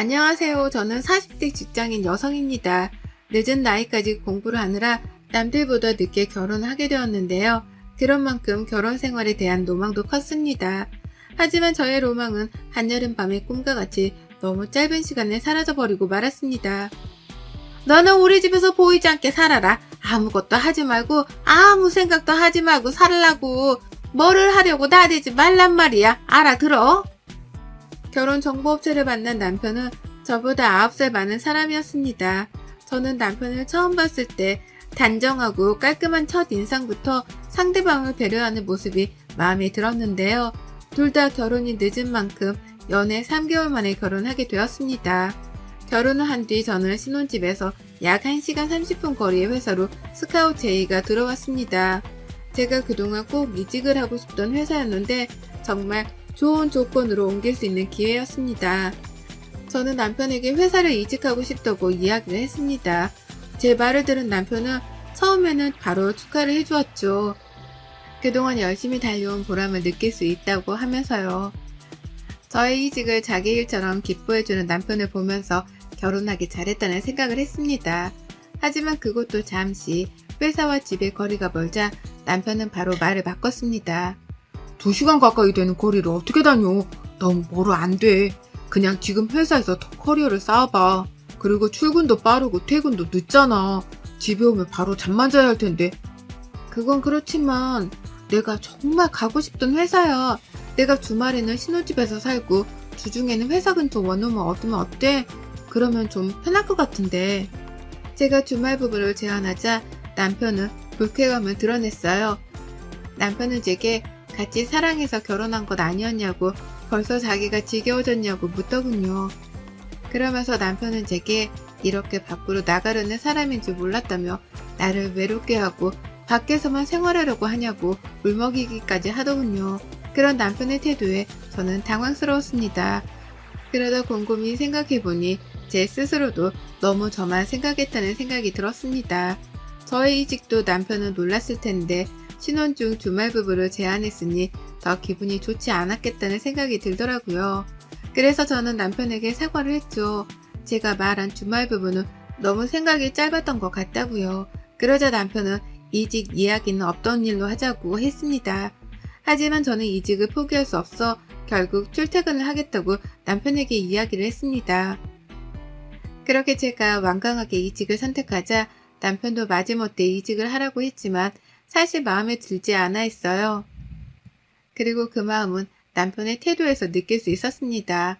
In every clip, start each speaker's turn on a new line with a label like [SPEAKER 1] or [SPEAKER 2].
[SPEAKER 1] 안녕하세요. 저는 40대 직장인 여성입니다. 늦은 나이까지 공부를 하느라 남들보다 늦게 결혼하게 되었는데요. 그런 만큼 결혼 생활에 대한 로망도 컸습니다. 하지만 저의 로망은 한여름 밤의 꿈과 같이 너무 짧은 시간에 사라져버리고 말았습니다. 너는 우리 집에서 보이지 않게 살아라. 아무것도 하지 말고 아무 생각도 하지 말고 살라고. 뭐를 하려고 나대지 말란 말이야. 알아들어? 결혼 정보업체를 만난 남편은 저보다 9살 많은 사람이었습니다. 저는 남편을 처음 봤을 때 단정하고 깔끔한 첫 인상부터 상대방을 배려하는 모습이 마음에 들었는데요. 둘 다 결혼이 늦은 만큼 연애 3개월 만에 결혼하게 되었습니다. 결혼을 한 뒤 저는 신혼집에서 약 1시간 30분 거리의 회사로 스카우트 제의가 들어왔습니다. 제가 그동안 꼭 이직을 하고 싶던 회사였는데 정말 좋은 조건으로 옮길 수 있는 기회였습니다. 저는 남편에게 회사를 이직하고 싶다고 이야기를 했습니다. 제 말을 들은 남편은 처음에는 바로 축하를 해주었죠. 그동안 열심히 달려온 보람을 느낄 수 있다고 하면서요. 저의 이직을 자기 일처럼 기뻐해주는 남편을 보면서 결혼하기 잘했다는 생각을 했습니다. 하지만 그것도 잠시 회사와 집의 거리가 멀자 남편은 바로 말을 바꿨습니다.
[SPEAKER 2] 2시간 가까이 되는 거리를 어떻게 다녀? 너무 멀어 안 돼. 그냥 지금 회사에서 더 커리어를 쌓아봐. 그리고 출근도 빠르고 퇴근도 늦잖아. 집에 오면 바로 잠만 자야 할 텐데.
[SPEAKER 1] 그건 그렇지만 내가 정말 가고 싶던 회사야. 내가 주말에는 신혼집에서 살고 주중에는 회사 근처 원룸을 얻으면 어때? 그러면 좀 편할 것 같은데. 제가 주말 부부를 제안하자 남편은 불쾌감을 드러냈어요. 남편은 제게 같이 사랑해서 결혼한 것 아니었냐고 벌써 자기가 지겨워졌냐고 묻더군요. 그러면서 남편은 제게 이렇게 밖으로 나가려는 사람인 줄 몰랐다며 나를 외롭게 하고 밖에서만 생활하려고 하냐고 울먹이기까지 하더군요. 그런 남편의 태도에 저는 당황스러웠습니다. 그러다 곰곰이 생각해보니 제 스스로도 너무 저만 생각했다는 생각이 들었습니다. 저의 이직도 남편은 놀랐을 텐데 신혼 중 주말 부부를 제안했으니 더 기분이 좋지 않았겠다는 생각이 들더라고요. 그래서 저는 남편에게 사과를 했죠. 제가 말한 주말 부부는 너무 생각이 짧았던 것 같다고요. 그러자 남편은 이직 이야기는 없던 일로 하자고 했습니다. 하지만 저는 이직을 포기할 수 없어 결국 출퇴근을 하겠다고 남편에게 이야기를 했습니다. 그렇게 제가 완강하게 이직을 선택하자 남편도 마지못해 이직을 하라고 했지만 사실 마음에 들지 않아 했어요. 그리고 그 마음은 남편의 태도에서 느낄 수 있었습니다.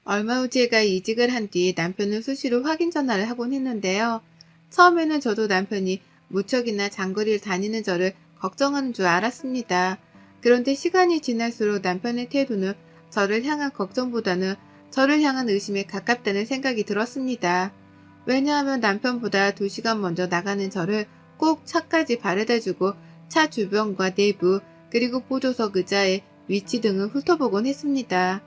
[SPEAKER 1] 얼마 후 제가 이직을 한 뒤 남편은 수시로 확인 전화를 하곤 했는데요. 처음에는 저도 남편이 무척이나 장거리를 다니는 저를 걱정하는 줄 알았습니다. 그런데 시간이 지날수록 남편의 태도는 저를 향한 걱정보다는 저를 향한 의심에 가깝다는 생각이 들었습니다. 왜냐하면 남편보다 2시간 먼저 나가는 저를 꼭 차까지 바래다주고 차 주변과 내부 그리고 보조석 의자의 위치 등을 훑어보곤 했습니다.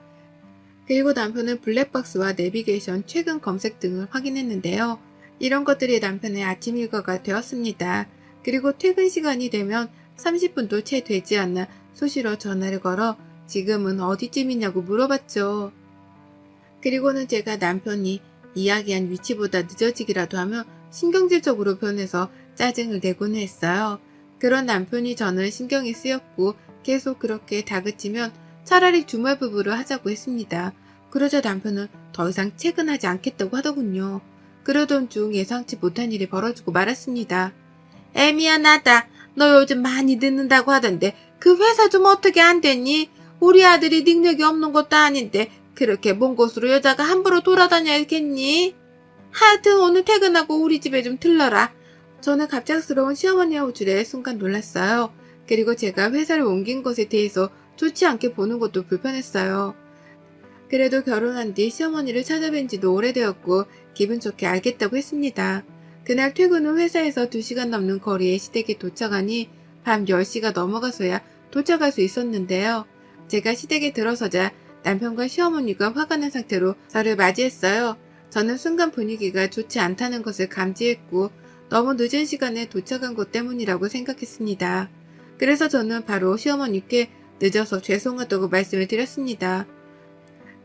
[SPEAKER 1] 그리고 남편은 블랙박스와 내비게이션 최근 검색 등을 확인했는데요. 이런 것들이 남편의 아침 일과가 되었습니다. 그리고 퇴근 시간이 되면 30분도 채 되지 않나 수시로 전화를 걸어 지금은 어디쯤이냐고 물어봤죠. 그리고는 제가 남편이 이야기한 위치보다 늦어지기라도 하면 신경질적으로 변해서 짜증을 내곤 했어요. 그런 남편이 저는 신경이 쓰였고 계속 그렇게 다그치면 차라리 주말 부부를 하자고 했습니다. 그러자 남편은 더 이상 퇴근하지 않겠다고 하더군요. 그러던 중 예상치 못한 일이 벌어지고 말았습니다. 미안하다. 너 요즘 많이 늦는다고 하던데 그 회사 좀 어떻게 안 됐니? 우리 아들이 능력이 없는 것도 아닌데 그렇게 먼 곳으로 여자가 함부로 돌아다녀야겠니? 하여튼 오늘 퇴근하고 우리 집에 좀 들러라. 저는 갑작스러운 시어머니의 호출에 순간 놀랐어요. 그리고 제가 회사를 옮긴 것에 대해서 좋지 않게 보는 것도 불편했어요. 그래도 결혼한 뒤 시어머니를 찾아뵌 지도 오래되었고 기분 좋게 알겠다고 했습니다. 그날 퇴근 후 회사에서 2시간 넘는 거리에 시댁에 도착하니 밤 10시가 넘어가서야 도착할 수 있었는데요. 제가 시댁에 들어서자 남편과 시어머니가 화가 난 상태로 저를 맞이했어요. 저는 순간 분위기가 좋지 않다는 것을 감지했고 너무 늦은 시간에 도착한 것 때문이라고 생각했습니다. 그래서 저는 바로 시어머니께 늦어서 죄송하다고 말씀을 드렸습니다.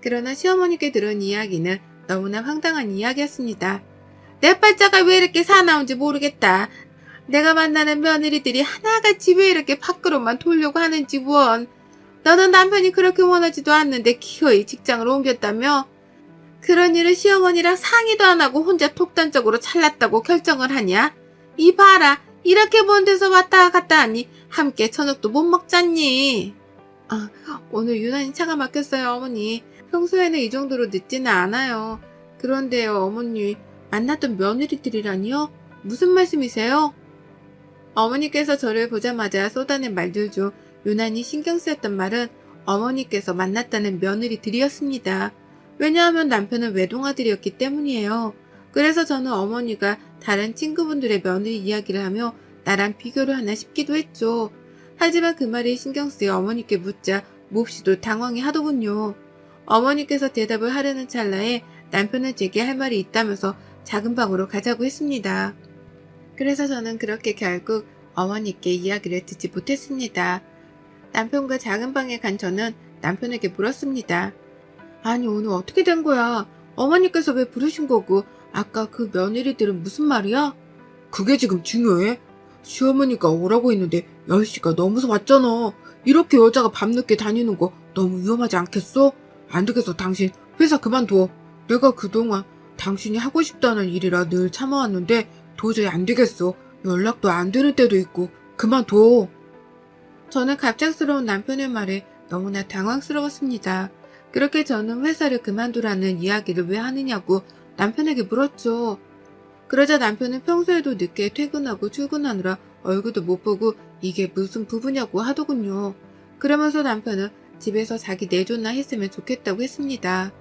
[SPEAKER 1] 그러나 시어머니께 들은 이야기는 너무나 황당한 이야기였습니다. 내 팔자가 왜 이렇게 사나운지 모르겠다. 내가 만나는 며느리들이 하나같이 왜 이렇게 밖으로만 돌려고 하는지 원. 너는 남편이 그렇게 원하지도 않는데 기어이 직장을 옮겼다며? 그런 일을 시어머니랑 상의도 안 하고 혼자 독단적으로 잘났다고 결정을 하냐? 이 봐라. 이렇게 먼 데서 왔다 갔다 하니 함께 저녁도 못 먹잖니. 오늘 유난히 차가 막혔어요, 어머니. 평소에는 이 정도로 늦지는 않아요. 그런데요, 어머니. 만났던 며느리들이라니요? 무슨 말씀이세요? 어머니께서 저를 보자마자 쏟아낸 말들 중 유난히 신경 쓰였던 말은 어머니께서 만났다는 며느리들이었습니다. 왜냐하면 남편은 외동아들이었기 때문이에요. 그래서 저는 어머니가 다른 친구분들의 며느리 이야기를 하며 나랑 비교를 하나 싶기도 했죠. 하지만 그 말이 신경 쓰여 어머니께 묻자 몹시도 당황해 하더군요. 어머니께서 대답을 하려는 찰나에 남편은 제게 할 말이 있다면서 작은 방으로 가자고 했습니다. 그래서 저는 그렇게 결국 어머니께 이야기를 듣지 못했습니다. 남편과 작은 방에 간 저는 남편에게 물었습니다. 아니, 오늘 어떻게 된 거야? 어머니께서 왜 부르신 거고 아까 그 며느리들은 무슨 말이야?
[SPEAKER 2] 그게 지금 중요해? 시어머니가 오라고 했는데 10시가 넘어서 왔잖아. 이렇게 여자가 밤늦게 다니는 거 너무 위험하지 않겠어? 안 되겠어. 당신 회사 그만둬. 내가 그동안 당신이 하고 싶다는 일이라 늘 참아왔는데 도저히 안 되겠어. 연락도 안 되는 때도 있고 그만둬.
[SPEAKER 1] 저는 갑작스러운 남편의 말에 너무나 당황스러웠습니다. 그렇게 저는 회사를 그만두라는 이야기를 왜 하느냐고 남편에게 물었죠. 그러자 남편은 평소에도 늦게 퇴근하고 출근하느라 얼굴도 못 보고 이게 무슨 부부냐고 하더군요. 그러면서 남편은 집에서 자기 내조나 했으면 좋겠다고 했습니다.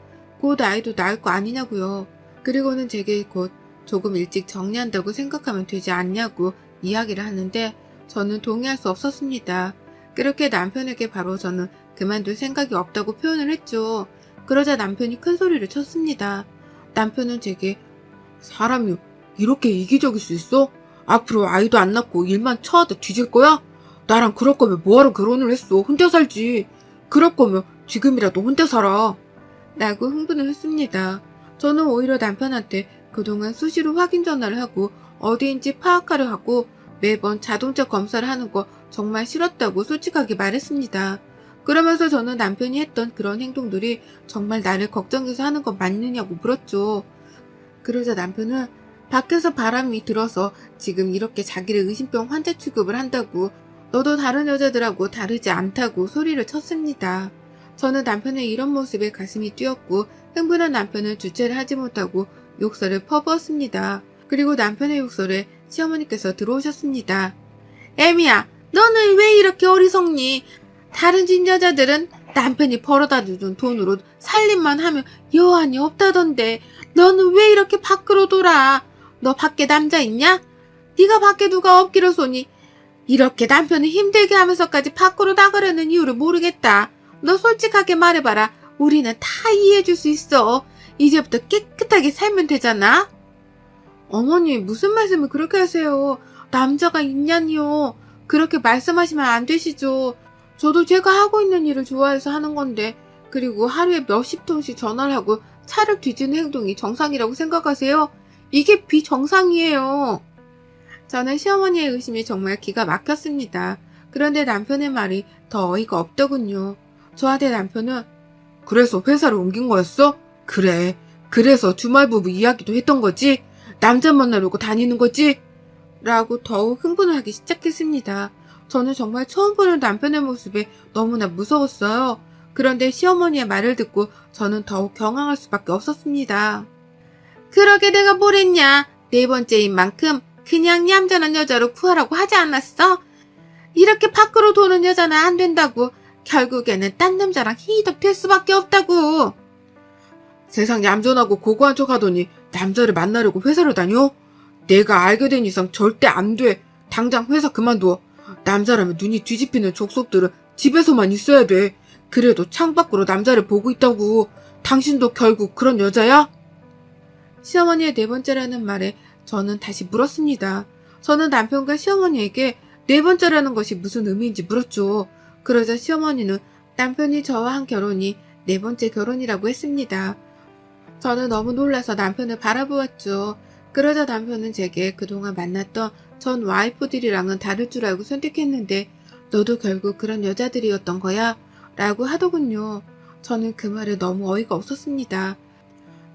[SPEAKER 1] 곧 아이도 낳을 거 아니냐고요. 그리고는 제게 곧 조금 일찍 정리한다고 생각하면 되지 않냐고 이야기를 하는데 저는 동의할 수 없었습니다. 그렇게 남편에게 바로 저는 그만둘 생각이 없다고 표현을 했죠. 그러자 남편이 큰 소리를 쳤습니다. 남편은 제게
[SPEAKER 2] 사람이 이렇게 이기적일 수 있어? 앞으로 아이도 안 낳고 일만 쳐하다 뒤질 거야? 나랑 그럴 거면 뭐하러 결혼을 했어? 혼자 살지. 그럴 거면 지금이라도 혼자 살아.
[SPEAKER 1] 라고 흥분을 했습니다. 저는 오히려 남편한테 그동안 수시로 확인 전화를 하고 어디인지 파악하려 하고 매번 자동차 검사를 하는 거 정말 싫었다고 솔직하게 말했습니다. 그러면서 저는 남편이 했던 그런 행동들이 정말 나를 걱정해서 하는 거 맞느냐고 물었죠. 그러자 남편은 밖에서 바람이 들어서 지금 이렇게 자기를 의심병 환자 취급을 한다고 너도 다른 여자들하고 다르지 않다고 소리를 쳤습니다. 저는 남편의 이런 모습에 가슴이 뛰었고 흥분한 남편은 주체를 하지 못하고 욕설을 퍼부었습니다. 그리고 남편의 욕설에 시어머니께서 들어오셨습니다. 애미야, 너는 왜 이렇게 어리석니? 다른 집 여자들은 남편이 벌어다 준 돈으로 살림만 하면 여한이 없다던데 너는 왜 이렇게 밖으로 돌아? 너 밖에 남자 있냐? 네가 밖에 누가 없기로 쏘니 이렇게 남편을 힘들게 하면서까지 밖으로 나가려는 이유를 모르겠다. 너 솔직하게 말해봐라. 우리는 다 이해해줄 수 있어. 이제부터 깨끗하게 살면 되잖아. 어머니, 무슨 말씀을 그렇게 하세요? 남자가 있냐니요. 그렇게 말씀하시면 안 되시죠. 저도 제가 하고 있는 일을 좋아해서 하는 건데 그리고 하루에 몇십 통씩 전화를 하고 차를 뒤지는 행동이 정상이라고 생각하세요? 이게 비정상이에요. 저는 시어머니의 의심이 정말 기가 막혔습니다. 그런데 남편의 말이 더 어이가 없더군요. 저한테 남편은
[SPEAKER 2] 그래서 회사를 옮긴 거였어? 그래. 그래서 주말부부 이야기도 했던 거지? 남자 만나려고 다니는 거지?
[SPEAKER 1] 라고 더욱 흥분을 하기 시작했습니다. 저는 정말 처음 보는 남편의 모습에 너무나 무서웠어요. 그런데 시어머니의 말을 듣고 저는 더욱 경황할 수밖에 없었습니다. 그러게 내가 뭘 했냐? 네 번째인 만큼 그냥 얌전한 여자로 구하라고 하지 않았어? 이렇게 밖으로 도는 여자는 안 된다고. 결국에는 딴 남자랑 희덕 될 수밖에 없다고.
[SPEAKER 2] 세상 얌전하고 고고한 척 하더니 남자를 만나려고 회사를 다녀? 내가 알게 된 이상 절대 안 돼. 당장 회사 그만둬. 남자라면 눈이 뒤집히는 족속들은 집에서만 있어야 돼. 그래도 창밖으로 남자를 보고 있다고. 당신도 결국 그런 여자야?
[SPEAKER 1] 시어머니의 네 번째라는 말에 저는 다시 물었습니다. 저는 남편과 시어머니에게 네 번째라는 것이 무슨 의미인지 물었죠. 그러자 시어머니는 남편이 저와 한 결혼이 네 번째 결혼이라고 했습니다. 저는 너무 놀라서 남편을 바라보았죠. 그러자 남편은 제게 그동안 만났던 전 와이프들이랑은 다를 줄 알고 선택했는데 너도 결국 그런 여자들이었던 거야? 라고 하더군요. 저는 그 말에 너무 어이가 없었습니다.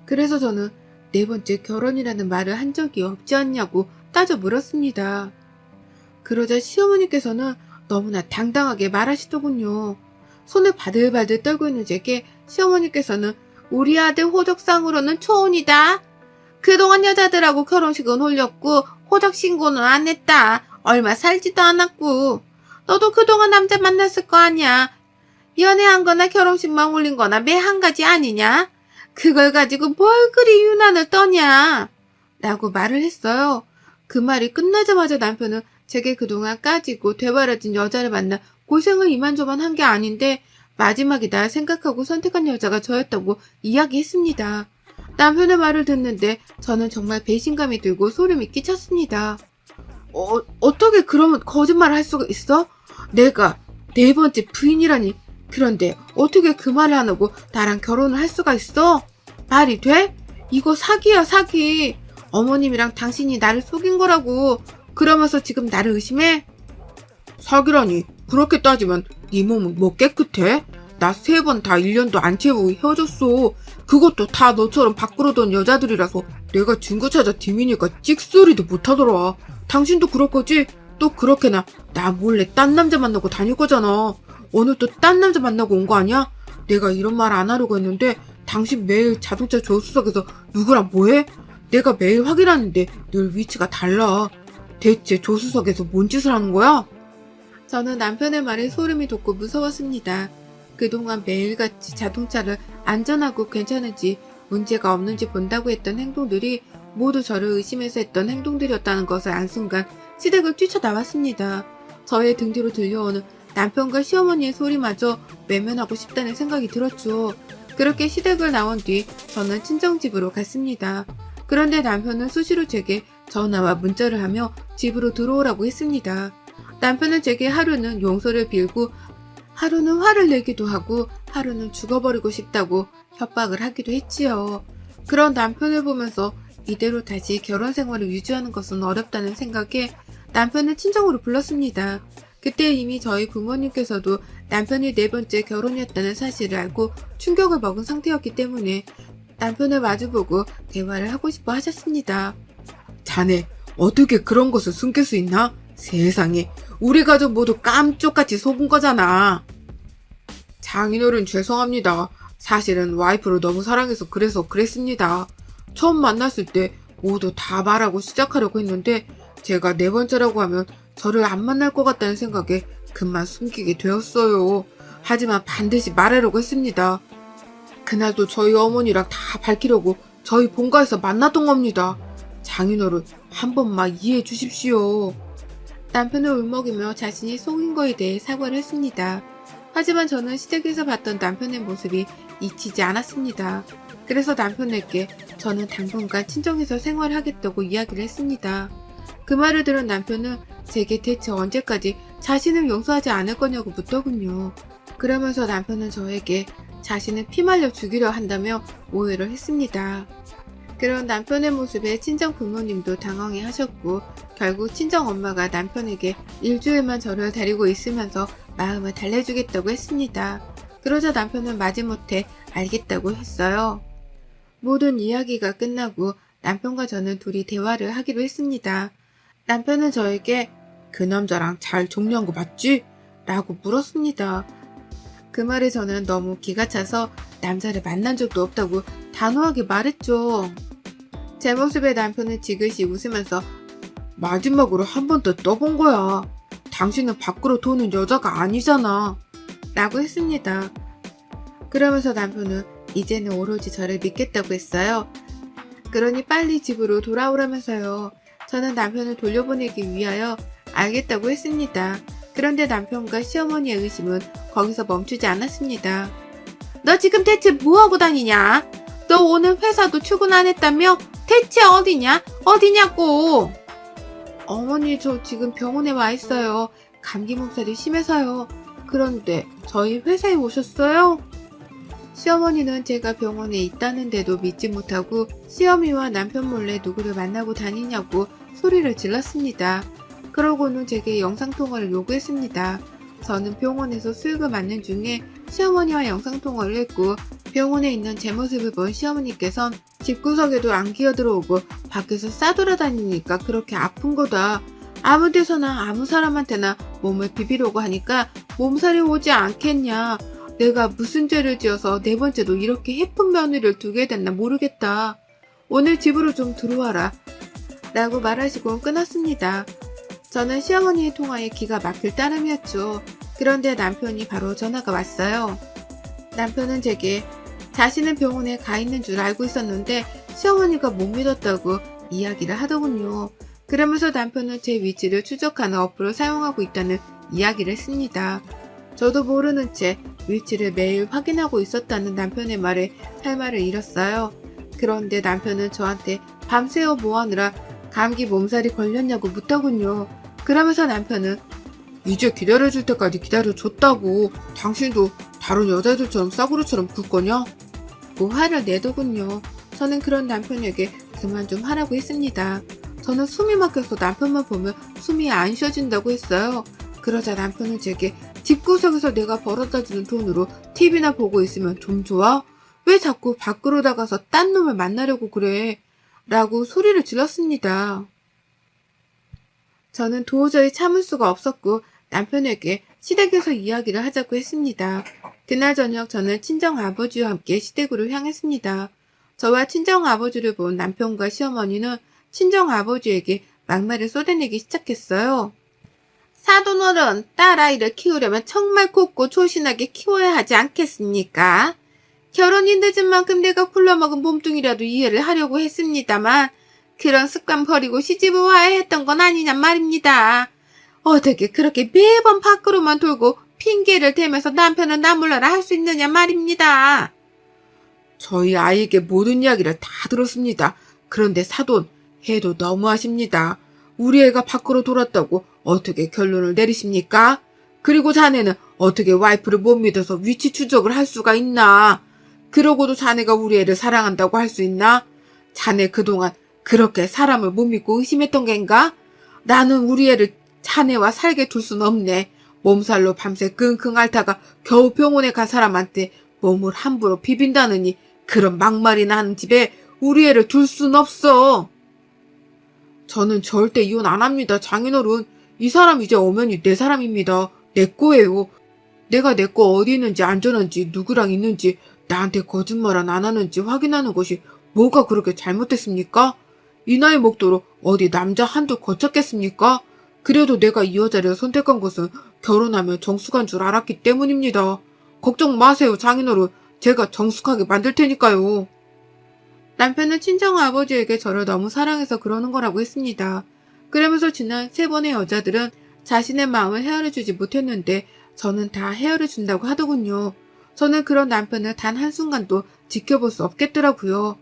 [SPEAKER 1] 그래서 저는 네 번째 결혼이라는 말을 한 적이 없지 않냐고 따져 물었습니다. 그러자 시어머니께서는 너무나 당당하게 말하시더군요. 손을 바들바들 떨고 있는 제게 시어머니께서는 우리 아들 호적상으로는 초혼이다. 그동안 여자들하고 결혼식은 올렸고 호적 신고는 안 했다. 얼마 살지도 않았고. 너도 그동안 남자 만났을 거 아니야. 연애한 거나 결혼식만 올린 거나 매 한 가지 아니냐? 그걸 가지고 뭘 그리 유난을 떠냐? 라고 말을 했어요. 그 말이 끝나자마자 남편은 제게 그동안 까지고 되바라진 여자를 만나 고생을 이만저만 한 게 아닌데 마지막이다 생각하고 선택한 여자가 저였다고 이야기했습니다. 남편의 말을 듣는데 저는 정말 배신감이 들고 소름이 끼쳤습니다. 어떻게 그러면 거짓말을 할 수가 있어? 내가 네 번째 부인이라니. 그런데 어떻게 그 말을 안 하고 나랑 결혼을 할 수가 있어? 말이 돼? 이거 사기야, 사기. 어머님이랑 당신이 나를 속인 거라고. 그러면서 지금 나를 의심해? 사기라니. 그렇게 따지면 네 몸은 뭐 깨끗해? 나 3번 다 1년도 안 채우고 헤어졌어. 그것도 다 너처럼 밖으로 돈 여자들이라서 내가 증거 찾아 디미니까 찍소리도 못하더라. 당신도 그럴 거지? 또 그렇게나 나 몰래 딴 남자 만나고 다닐 거잖아. 오늘 또 딴 남자 만나고 온 거 아니야? 내가 이런 말 안 하려고 했는데 당신 매일 자동차 조수석에서 누구랑 뭐해? 내가 매일 확인하는데 늘 위치가 달라. 대체 조수석에서 뭔 짓을 하는 거야? 저는 남편의 말에 소름이 돋고 무서웠습니다. 그동안 매일같이 자동차를 안전하고 괜찮은지 문제가 없는지 본다고 했던 행동들이 모두 저를 의심해서 했던 행동들이었다는 것을 안 순간 시댁을 뛰쳐나왔습니다. 저의 등 뒤로 들려오는 남편과 시어머니의 소리마저 외면하고 싶다는 생각이 들었죠. 그렇게 시댁을 나온 뒤 저는 친정집으로 갔습니다. 그런데 남편은 수시로 제게 전화와 문자를 하며 집으로 들어오라고 했습니다. 남편은 제게 하루는 용서를 빌고 하루는 화를 내기도 하고 하루는 죽어버리고 싶다고 협박을 하기도 했지요. 그런 남편을 보면서 이대로 다시 결혼 생활을 유지하는 것은 어렵다는 생각에 남편을 친정으로 불렀습니다. 그때 이미 저희 부모님께서도 남편이 네 번째 결혼이었다는 사실을 알고 충격을 먹은 상태였기 때문에 남편을 마주보고 대화를 하고 싶어 하셨습니다. 자네 어떻게 그런 것을 숨길 수 있나? 세상에 우리 가족 모두 깜쪽같이 속은 거잖아. 장인어른 죄송합니다. 사실은 와이프를 너무 사랑해서 그래서 그랬습니다. 처음 만났을 때 모두 다 말하고 시작하려고 했는데 제가 네 번째라고 하면 저를 안 만날 것 같다는 생각에 그만 숨기게 되었어요. 하지만 반드시 말하려고 했습니다. 그날도 저희 어머니랑 다 밝히려고 저희 본가에서 만났던 겁니다. 장인어른 한 번만 이해해 주십시오. 남편을 울먹이며 자신이 속인 거에 대해 사과를 했습니다. 하지만 저는 시댁에서 봤던 남편의 모습이 잊히지 않았습니다. 그래서 남편에게 저는 당분간 친정에서 생활하겠다고 이야기를 했습니다. 그 말을 들은 남편은 제게 대체 언제까지 자신을 용서하지 않을 거냐고 묻더군요. 그러면서 남편은 저에게 자신을 피말려 죽이려 한다며 오해를 했습니다. 그런 남편의 모습에 친정 부모님도 당황해 하셨고 결국 친정 엄마가 남편에게 일주일만 저를 데리고 있으면서 마음을 달래주겠다고 했습니다. 그러자 남편은 마지못해 알겠다고 했어요. 모든 이야기가 끝나고 남편과 저는 둘이 대화를 하기로 했습니다. 남편은 저에게 그 남자랑 잘 정리한 거 맞지? 라고 물었습니다. 그 말에 저는 너무 기가 차서 남자를 만난 적도 없다고 단호하게 말했죠. 제 모습에 남편은 지그시 웃으면서 마지막으로 한 번 더 떠본 거야. 당신은 밖으로 도는 여자가 아니잖아. 라고 했습니다. 그러면서 남편은 이제는 오로지 저를 믿겠다고 했어요. 그러니 빨리 집으로 돌아오라면서요. 저는 남편을 돌려보내기 위하여 알겠다고 했습니다. 그런데 남편과 시어머니의 의심은 거기서 멈추지 않았습니다. 너 지금 대체 뭐하고 다니냐? 너 오늘 회사도 출근 안 했다며? 대체 어디냐? 어디냐고! 어머니 저 지금 병원에 와 있어요. 감기 몸살이 심해서요. 그런데 저희 회사에 오셨어요? 시어머니는 제가 병원에 있다는데도 믿지 못하고 시어미와 남편 몰래 누구를 만나고 다니냐고 소리를 질렀습니다. 그러고는 제게 영상통화를 요구했습니다. 저는 병원에서 수육을 맞는 중에 시어머니와 영상통화를 했고 병원에 있는 제 모습을 본 시어머니께선 집구석에도 안 기어들어오고 밖에서 싸돌아다니니까 그렇게 아픈 거다. 아무 데서나 아무 사람한테나 몸을 비비려고 하니까 몸살이 오지 않겠냐. 내가 무슨 죄를 지어서 네 번째도 이렇게 예쁜 며느리를 두게 됐나 모르겠다. 오늘 집으로 좀 들어와라. 라고 말하시고 끊었습니다. 저는 시어머니의 통화에 기가 막힐 따름이었죠. 그런데 남편이 바로 전화가 왔어요. 남편은 제게 자신은 병원에 가 있는 줄 알고 있었는데 시어머니가 못 믿었다고 이야기를 하더군요. 그러면서 남편은 제 위치를 추적하는 어플을 사용하고 있다는 이야기를 했습니다. 저도 모르는 채 위치를 매일 확인하고 있었다는 남편의 말에 할 말을 잃었어요. 그런데 남편은 저한테 밤새워 뭐하느라 감기 몸살이 걸렸냐고 묻더군요. 그러면서 남편은
[SPEAKER 2] 이제 기다려줄 때까지 기다려줬다고. 당신도 다른 여자들처럼 싸구려처럼 굴 거냐?
[SPEAKER 1] 고 화를 내더군요. 저는 그런 남편에게 그만 좀 하라고 했습니다. 저는 숨이 막혀서 남편만 보면 숨이 안 쉬어진다고 했어요. 그러자 남편은 제게 집구석에서 내가 벌어다주는 돈으로 TV나 보고 있으면 좀 좋아? 왜 자꾸 밖으로 나가서 딴 놈을 만나려고 그래? 라고 소리를 질렀습니다. 저는 도저히 참을 수가 없었고 남편에게 시댁에서 이야기를 하자고 했습니다. 그날 저녁 저는 친정아버지와 함께 시댁으로 향했습니다. 저와 친정아버지를 본 남편과 시어머니는 친정아버지에게 막말을 쏟아내기 시작했어요. 사돈어른, 딸아이를 키우려면 정말 곱고 조신하게 키워야 하지 않겠습니까? 결혼이 늦은 만큼 내가 굴러먹은 몸뚱이라도 이해를 하려고 했습니다만 그런 습관 버리고 시집을 와야 했던 건 아니냔 말입니다. 어떻게 그렇게 매번 밖으로만 돌고 핑계를 대면서 남편은 나 몰라라 할 수 있느냐 말입니다.
[SPEAKER 2] 저희 아이에게 모든 이야기를 다 들었습니다. 그런데 사돈, 해도 너무하십니다. 우리 애가 밖으로 돌았다고 어떻게 결론을 내리십니까? 그리고 자네는 어떻게 와이프를 못 믿어서 위치 추적을 할 수가 있나? 그러고도 자네가 우리 애를 사랑한다고 할 수 있나? 자네 그동안 그렇게 사람을 못 믿고 의심했던 겐가? 나는 우리 애를 자네와 살게 둘 순 없네. 몸살로 밤새 끙끙 앓다가 겨우 병원에 간 사람한테 몸을 함부로 비빈다느니 그런 막말이나 하는 집에 우리 애를 둘 순 없어. 저는 절대 이혼 안 합니다, 장인어른. 이 사람 이제 엄연히 내 사람입니다. 내 거예요. 내가 내 거 어디 있는지 안전한지 누구랑 있는지 나한테 거짓말은 안 하는지 확인하는 것이 뭐가 그렇게 잘못됐습니까? 이 나이 먹도록 어디 남자 한두 거쳤겠습니까? 그래도 내가 이 여자를 선택한 것은 결혼하면 정숙한 줄 알았기 때문입니다. 걱정 마세요, 장인어른. 제가 정숙하게 만들 테니까요.
[SPEAKER 1] 남편은 친정아버지에게 저를 너무 사랑해서 그러는 거라고 했습니다. 그러면서 지난 3번의 여자들은 자신의 마음을 헤아려주지 못했는데 저는 다 헤아려준다고 하더군요. 저는 그런 남편을 단 한순간도 지켜볼 수 없겠더라고요.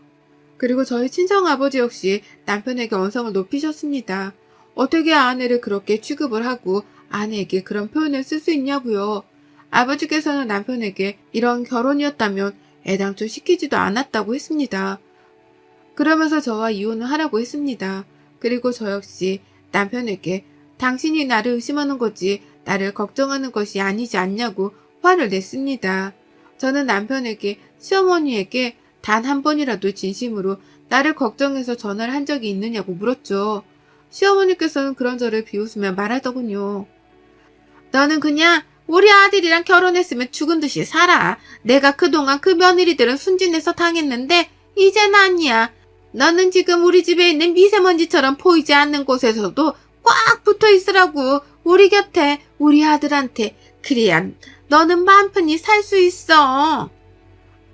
[SPEAKER 1] 그리고 저희 친정아버지 역시 남편에게 언성을 높이셨습니다. 어떻게 아내를 그렇게 취급을 하고 아내에게 그런 표현을 쓸 수 있냐고요. 아버지께서는 남편에게 이런 결혼이었다면 애당초 시키지도 않았다고 했습니다. 그러면서 저와 이혼을 하라고 했습니다. 그리고 저 역시 남편에게 당신이 나를 의심하는 거지 나를 걱정하는 것이 아니지 않냐고 화를 냈습니다. 저는 남편에게 시어머니에게 단 한 번이라도 진심으로 나를 걱정해서 전화를 한 적이 있느냐고 물었죠. 시어머니께서는 그런 저를 비웃으며 말하더군요. 너는 그냥 우리 아들이랑 결혼했으면 죽은 듯이 살아. 내가 그동안 그 며느리들은 순진해서 당했는데 이젠 아니야. 너는 지금 우리 집에 있는 미세먼지처럼 보이지 않는 곳에서도 꽉 붙어 있으라고. 우리 곁에, 우리 아들한테. 그래야 너는 마음 편히 살 수 있어.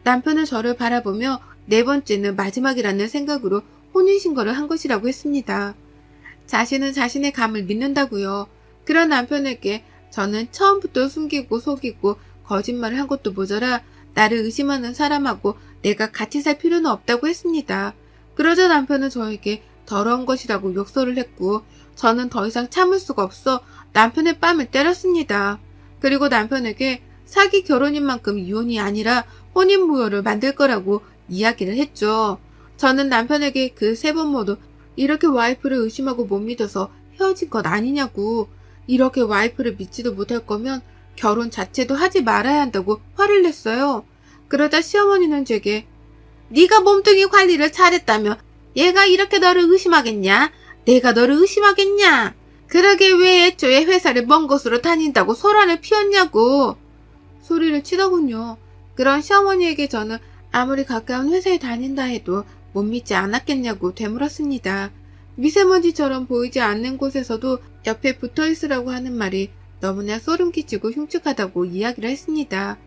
[SPEAKER 1] 남편은 저를 바라보며 네 번째는 마지막이라는 생각으로 혼인신고를 한 것이라고 했습니다. 자신은 자신의 감을 믿는다고요. 그런 남편에게 저는 처음부터 숨기고 속이고 거짓말을 한 것도 모자라 나를 의심하는 사람하고 내가 같이 살 필요는 없다고 했습니다. 그러자 남편은 저에게 더러운 것이라고 욕설을 했고 저는 더 이상 참을 수가 없어 남편의 뺨을 때렸습니다. 그리고 남편에게 사기 결혼인 만큼 이혼이 아니라 혼인무효를 만들 거라고 이야기를 했죠. 저는 남편에게 그 세 번 모두 이렇게 와이프를 의심하고 못 믿어서 헤어진 것 아니냐고, 이렇게 와이프를 믿지도 못할 거면 결혼 자체도 하지 말아야 한다고 화를 냈어요. 그러자 시어머니는 제게 네가 몸뚱이 관리를 잘했다며 얘가 이렇게 너를 의심하겠냐? 내가 너를 의심하겠냐? 그러게 왜 애초에 회사를 먼 곳으로 다닌다고 소란을 피웠냐고 소리를 치더군요. 그런 시어머니에게 저는 아무리 가까운 회사에 다닌다 해도 못 믿지 않았겠냐고 되물었습니다. 미세먼지처럼 보이지 않는 곳에서도 옆에 붙어 있으라고 하는 말이 너무나 소름 끼치고 흉측하다고 이야기를 했습니다.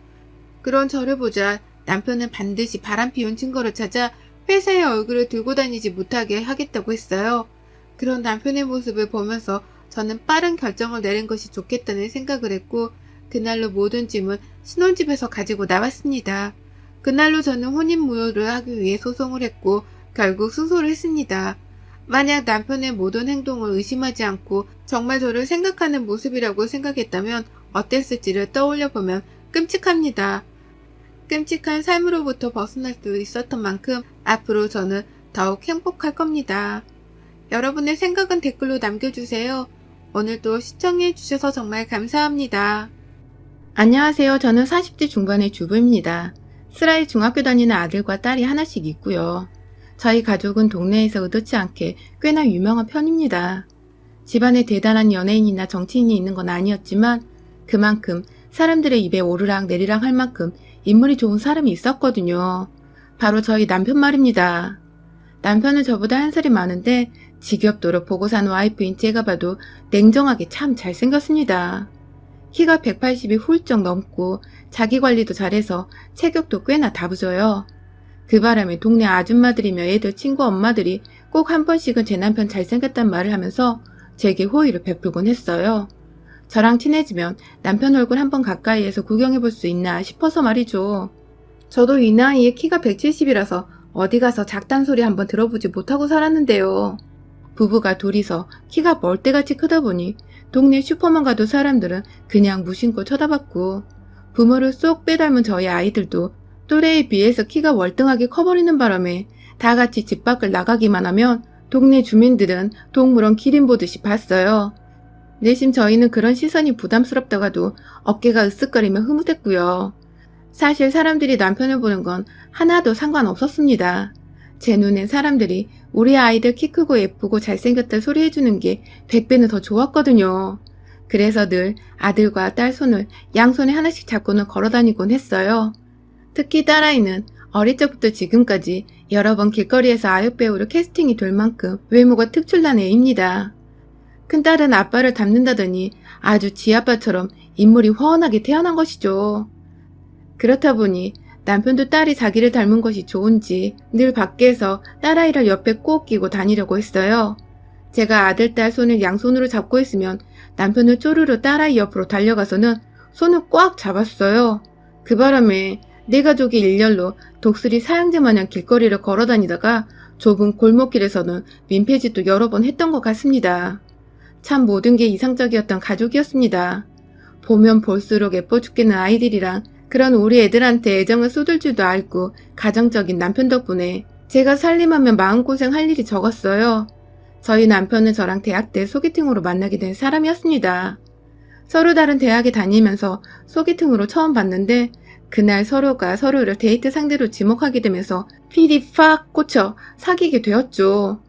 [SPEAKER 1] 그런 저를 보자 남편은 반드시 바람 피운 증거를 찾아 회사의 얼굴을 들고 다니지 못하게 하겠다고 했어요. 그런 남편의 모습을 보면서 저는 빠른 결정을 내린 것이 좋겠다는 생각을 했고, 그날로 모든 짐은 신혼집에서 가지고 나왔습니다. 그날로 저는 혼인무효를 하기 위해 소송을 했고 결국 승소를 했습니다. 만약 남편의 모든 행동을 의심하지 않고 정말 저를 생각하는 모습이라고 생각했다면 어땠을지를 떠올려보면 끔찍합니다. 끔찍한 삶으로부터 벗어날 수 있었던 만큼 앞으로 저는 더욱 행복할 겁니다. 여러분의 생각은 댓글로 남겨주세요. 오늘도 시청해주셔서 정말 감사합니다.
[SPEAKER 2] 안녕하세요. 저는 40대 중반의 주부입니다. 슬아이 중학교 다니는 아들과 딸이 하나씩 있고요. 저희 가족은 동네에서 의도치 않게 꽤나 유명한 편입니다. 집안에 대단한 연예인이나 정치인이 있는 건 아니었지만 그만큼 사람들의 입에 오르락 내리락 할 만큼 인물이 좋은 사람이 있었거든요. 바로 저희 남편 말입니다. 남편은 저보다 한 살이 많은데 지겹도록 보고 산 와이프인 제가 봐도 냉정하게 참 잘생겼습니다. 키가 180이 훌쩍 넘고 자기 관리도 잘해서 체격도 꽤나 다부져요. 그 바람에 동네 아줌마들이며 애들 친구 엄마들이 꼭 한 번씩은 제 남편 잘생겼단 말을 하면서 제게 호의를 베풀곤 했어요. 저랑 친해지면 남편 얼굴 한번 가까이에서 구경해볼 수 있나 싶어서 말이죠. 저도 이 나이에 키가 170이라서 어디 가서 작단 소리 한번 들어보지 못하고 살았는데요. 부부가 둘이서 키가 멀대같이 크다 보니 동네 슈퍼만 가도 사람들은 그냥 무심코 쳐다봤고, 부모를 쏙 빼닮은 저희 아이들도 또래에 비해서 키가 월등하게 커버리는 바람에 다 같이 집 밖을 나가기만 하면 동네 주민들은 동물원 기린 보듯이 봤어요. 내심 저희는 그런 시선이 부담스럽다가도 어깨가 으쓱거리며 흐뭇했고요. 사실 사람들이 남편을 보는 건 하나도 상관없었습니다. 제 눈엔 사람들이 우리 아이들 키 크고 예쁘고 잘생겼다 소리 해주는 게 100배는 더 좋았거든요. 그래서 늘 아들과 딸 손을 양손에 하나씩 잡고는 걸어다니곤 했어요. 특히 딸아이는 어릴 적부터 지금까지 여러 번 길거리에서 아역배우로 캐스팅이 될 만큼 외모가 특출난 애입니다. 큰딸은 아빠를 닮는다더니 아주 지 아빠처럼 인물이 훤하게 태어난 것이죠. 그렇다 보니 남편도 딸이 자기를 닮은 것이 좋은지 늘 밖에서 딸아이를 옆에 꼭 끼고 다니려고 했어요. 제가 아들, 딸 손을 양손으로 잡고 있으면 남편은 쪼르르 딸아이 옆으로 달려가서는 손을 꽉 잡았어요. 그 바람에 내 가족이 일렬로 독수리 사형제 마냥 길거리를 걸어다니다가 좁은 골목길에서는 민폐짓도 여러 번 했던 것 같습니다. 참 모든 게 이상적이었던 가족이었습니다. 보면 볼수록 예뻐 죽겠는 아이들이랑 그런 우리 애들한테 애정을 쏟을 줄도 알고 가정적인 남편 덕분에 제가 살림하면 마음고생 할 일이 적었어요. 저희 남편은 저랑 대학 때 소개팅으로 만나게 된 사람이었습니다. 서로 다른 대학에 다니면서 소개팅으로 처음 봤는데 그날 서로가 서로를 데이트 상대로 지목하게 되면서 필이 팍 꽂혀 사귀게 되었죠.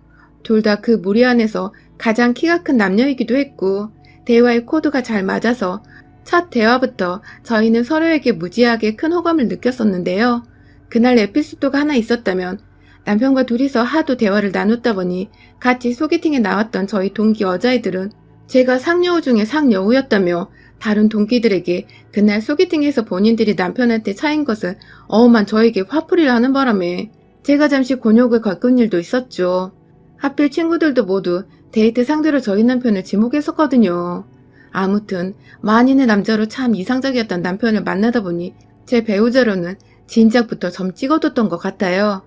[SPEAKER 2] 둘 다 그 무리 안에서 가장 키가 큰 남녀이기도 했고 대화의 코드가 잘 맞아서 첫 대화부터 저희는 서로에게 무지하게 큰 호감을 느꼈었는데요. 그날 에피소드가 하나 있었다면 남편과 둘이서 하도 대화를 나눴다 보니 같이 소개팅에 나왔던 저희 동기 여자애들은 제가 상여우 중에 상여우였다며 다른 동기들에게 그날 소개팅에서 본인들이 남편한테 차인 것을 어음한 저에게 화풀이를 하는 바람에 제가 잠시 곤욕을 겪은 일도 있었죠. 하필 친구들도 모두 데이트 상대로 저희 남편을 지목했었거든요. 아무튼 만인의 남자로 참 이상적이었던 남편을 만나다 보니 제 배우자로는 진작부터 점 찍어뒀던 것 같아요.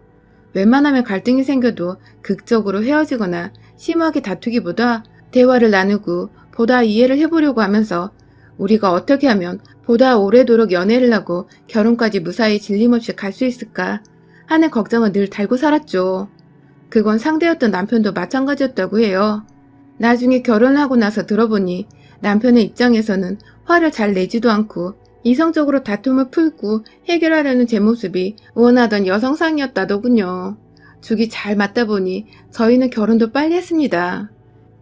[SPEAKER 2] 웬만하면 갈등이 생겨도 극적으로 헤어지거나 심하게 다투기보다 대화를 나누고 보다 이해를 해보려고 하면서 우리가 어떻게 하면
[SPEAKER 1] 보다 오래도록 연애를 하고 결혼까지 무사히 질림없이 갈 수 있을까 하는 걱정은 늘 달고 살았죠. 그건 상대였던 남편도 마찬가지였다고 해요. 나중에 결혼하고 나서 들어보니 남편의 입장에서는 화를 잘 내지도 않고 이성적으로 다툼을 풀고 해결하려는 제 모습이 원하던 여성상이었다더군요. 죽이 잘 맞다 보니 저희는 결혼도 빨리 했습니다.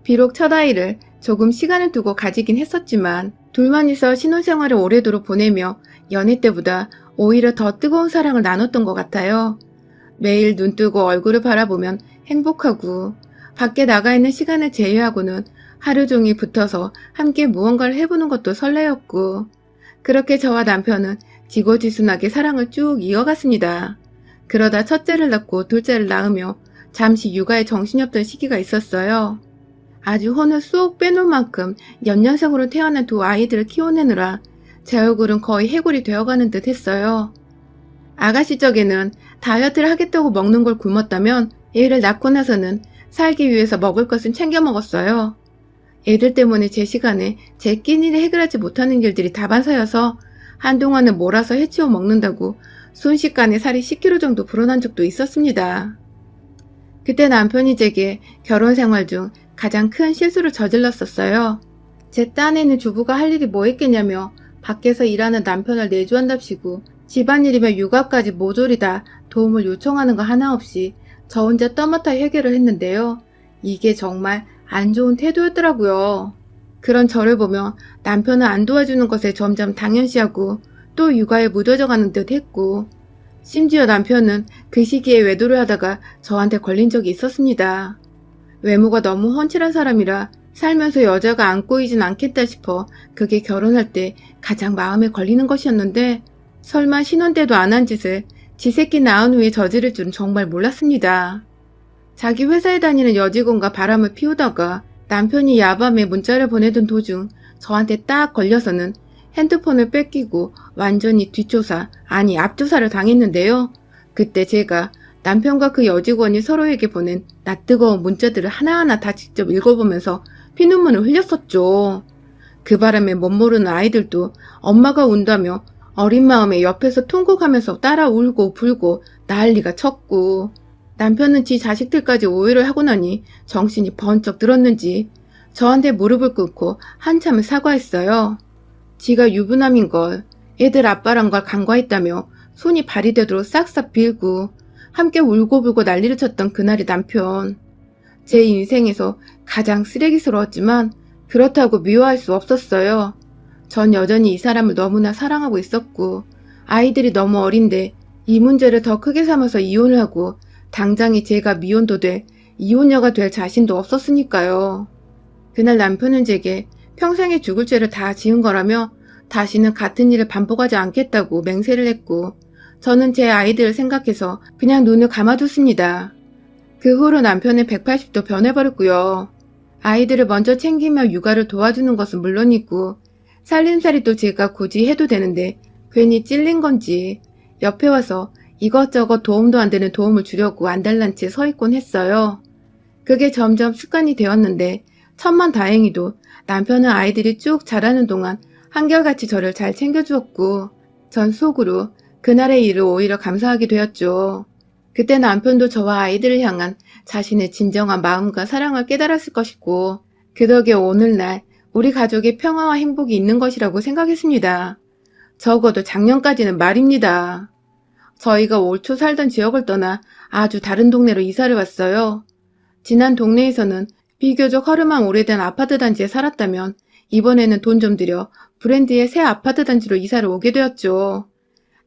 [SPEAKER 1] 비록 첫 아이를 조금 시간을 두고 가지긴 했었지만 둘만이서 신혼생활을 오래도록 보내며 연애 때보다 오히려 더 뜨거운 사랑을 나눴던 것 같아요. 매일 눈 뜨고 얼굴을 바라보면 행복하고 밖에 나가 있는 시간을 제외하고는 하루 종일 붙어서 함께 무언가를 해보는 것도 설레었고 그렇게 저와 남편은 지고지순하게 사랑을 쭉 이어갔습니다. 그러다 첫째를 낳고 둘째를 낳으며 잠시 육아에 정신이 없던 시기가 있었어요. 아주 혼을 쏙 빼놓을 만큼 연년생으로 태어난 두 아이들을 키워내느라 제 얼굴은 거의 해골이 되어가는 듯 했어요. 아가씨 적에는 다이어트를 하겠다고 먹는 걸 굶었다면 애를 낳고 나서는 살기 위해서 먹을 것은 챙겨 먹었어요. 애들 때문에 제 시간에 제 끼니를 해결하지 못하는 일들이 다반사여서 한동안은 몰아서 해치워 먹는다고 순식간에 살이 10kg 정도 불어난 적도 있었습니다. 그때 남편이 제게 결혼 생활 중 가장 큰 실수를 저질렀었어요. 제 딴에는 주부가 할 일이 뭐 있겠냐며 밖에서 일하는 남편을 내조한답시고 집안일이며 육아까지 모조리 다 도움을 요청하는 거 하나 없이 저 혼자 떠맡아 해결을 했는데요. 이게 정말 안 좋은 태도였더라고요. 그런 저를 보며 남편은 안 도와주는 것에 점점 당연시하고 또 육아에 무뎌져 가는 듯 했고 심지어 남편은 그 시기에 외도를 하다가 저한테 걸린 적이 있었습니다. 외모가 너무 훤칠한 사람이라 살면서 여자가 안 꼬이진 않겠다 싶어 그게 결혼할 때 가장 마음에 걸리는 것이었는데 설마 신혼 때도 안 한 짓을 지 새끼 낳은 후에 저지를 줄은 정말 몰랐습니다. 자기 회사에 다니는 여직원과 바람을 피우다가 남편이 야밤에 문자를 보내던 도중 저한테 딱 걸려서는 핸드폰을 뺏기고 완전히 뒷조사, 아니 앞조사를 당했는데요. 그때 제가 남편과 그 여직원이 서로에게 보낸 낯뜨거운 문자들을 하나하나 다 직접 읽어보면서 피눈물을 흘렸었죠. 그 바람에 멋모르는 아이들도 엄마가 운다며 어린 마음에 옆에서 통곡하면서 따라 울고 불고 난리가 쳤고 남편은 지 자식들까지 오해를 하고 나니 정신이 번쩍 들었는지 저한테 무릎을 꿇고 한참을 사과했어요. 지가 유부남인걸, 애들 아빠란 걸 간과했다며 손이 발이 되도록 싹싹 빌고 함께 울고불고 난리를 쳤던 그날의 남편. 제 인생에서 가장 쓰레기스러웠지만 그렇다고 미워할 수 없었어요. 전 여전히 이 사람을 너무나 사랑하고 있었고 아이들이 너무 어린데 이 문제를 더 크게 삼아서 이혼을 하고 당장에 제가 미혼도 돼 이혼녀가 될 자신도 없었으니까요. 그날 남편은 제게 평생에 죽을 죄를 다 지은 거라며 다시는 같은 일을 반복하지 않겠다고 맹세를 했고 저는 제 아이들을 생각해서 그냥 눈을 감아뒀습니다. 그 후로 남편은 180도 변해버렸고요. 아이들을 먼저 챙기며 육아를 도와주는 것은 물론이고 살림살이도 제가 굳이 해도 되는데 괜히 찔린 건지 옆에 와서 이것저것 도움도 안 되는 도움을 주려고 안달난 채 서 있곤 했어요. 그게 점점 습관이 되었는데 천만다행히도 남편은 아이들이 쭉 자라는 동안 한결같이 저를 잘 챙겨주었고 전 속으로 그날의 일을 오히려 감사하게 되었죠. 그때 남편도 저와 아이들을 향한 자신의 진정한 마음과 사랑을 깨달았을 것이고 그 덕에 오늘날 우리 가족의 평화와 행복이 있는 것이라고 생각했습니다. 적어도 작년까지는 말입니다. 저희가 올 초 살던 지역을 떠나 아주 다른 동네로 이사를 왔어요. 지난 동네에서는 비교적 허름한 오래된 아파트 단지에 살았다면 이번에는 돈 좀 들여 브랜드의 새 아파트 단지로 이사를 오게 되었죠.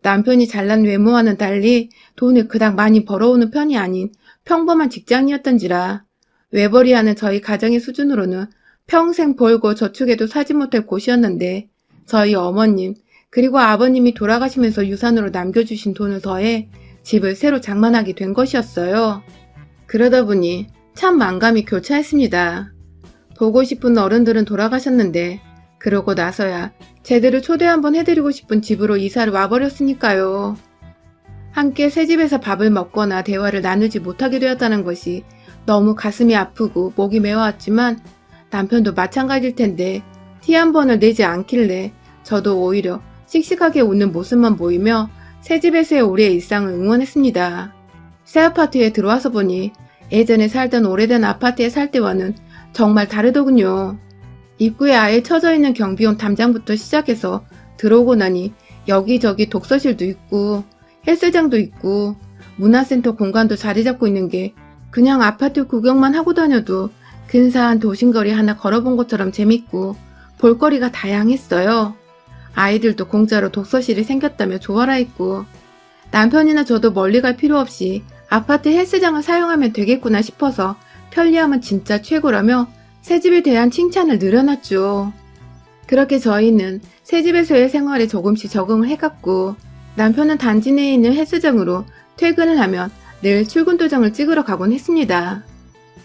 [SPEAKER 1] 남편이 잘난 외모와는 달리 돈을 그닥 많이 벌어오는 편이 아닌 평범한 직장이었던지라 외벌이하는 저희 가정의 수준으로는 평생 벌고 저축해도 사지 못할 곳이었는데 저희 어머님 그리고 아버님이 돌아가시면서 유산으로 남겨주신 돈을 더해 집을 새로 장만하게 된 것이었어요. 그러다 보니 참 만감이 교차했습니다. 보고 싶은 어른들은 돌아가셨는데 그러고 나서야 제대로 초대 한번 해드리고 싶은 집으로 이사를 와버렸으니까요. 함께 새 집에서 밥을 먹거나 대화를 나누지 못하게 되었다는 것이 너무 가슴이 아프고 목이 메어왔지만 남편도 마찬가지일 텐데 티 한 번을 내지 않길래 저도 오히려 씩씩하게 웃는 모습만 보이며 새 집에서의 우리의 일상을 응원했습니다. 새 아파트에 들어와서 보니 예전에 살던 오래된 아파트에 살 때와는 정말 다르더군요. 입구에 아예 쳐져 있는 경비원 담장부터 시작해서 들어오고 나니 여기저기 독서실도 있고 헬스장도 있고 문화센터 공간도 자리 잡고 있는 게 그냥 아파트 구경만 하고 다녀도 근사한 도심거리 하나 걸어본 것처럼 재밌고 볼거리가 다양했어요. 아이들도 공짜로 독서실이 생겼다며 좋아라 했고 남편이나 저도 멀리 갈 필요 없이 아파트 헬스장을 사용하면 되겠구나 싶어서 편리함은 진짜 최고라며 새집에 대한 칭찬을 늘어놨죠. 그렇게 저희는 새집에서의 생활에 조금씩 적응을 해갔고 남편은 단지 내에 있는 헬스장으로 퇴근을 하면 늘 출근 도장을 찍으러 가곤 했습니다.